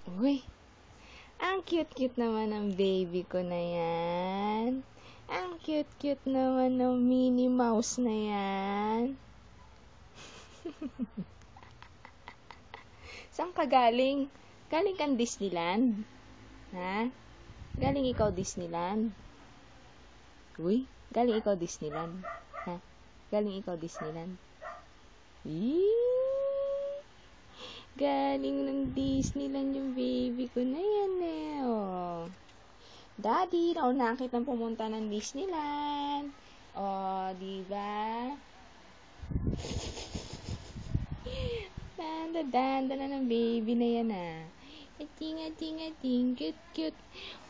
Uy, ang cute-cute naman ng baby ko na yan. Ang cute-cute naman ng Minnie Mouse na yan. Saan ka galing? Galing kang Disneyland? Ha? Galing ikaw Disneyland? Uy, galing ikaw Disneyland? Ha? Galing ikaw Disneyland? Galing ng Disneyland yung baby ko na yan eh. Oh. Daddy, nauna kitang pumunta ng Disneyland. Oh, diba? Danda na ng baby na yan ah. Ating, cute.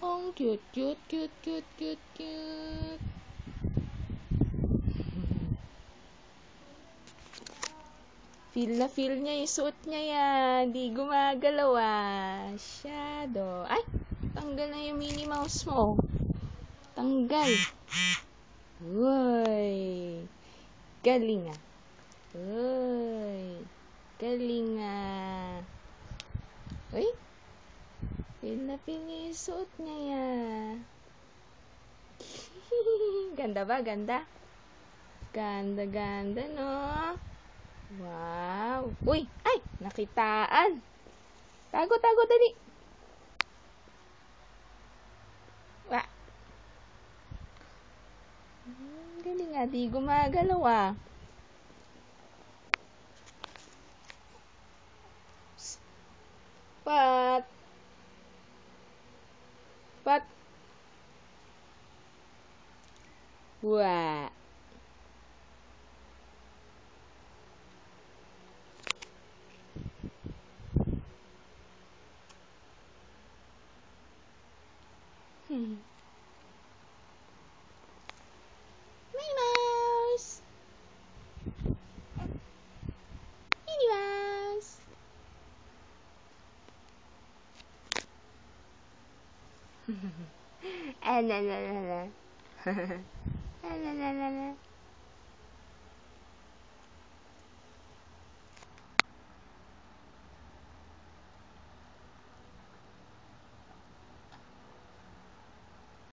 Oh, cute. Feel na feel niya yung suot niya yan. Di gumagalaw ah. Shadow. Ay! Tanggal na yung Minnie Mouse mo. Tanggal. Uy. Galing ah. Uy. Galing ah. Uy. Feel na feel niya yung suot niya yan. Ganda ba? Ganda? Ganda no? Wow! Uy! Ay! Nakitaan! Tago, dali! Wah! Galing nga, di gumagalaw ah. Pat! Wah! Minnie Mouse! Minnie Mouse! La.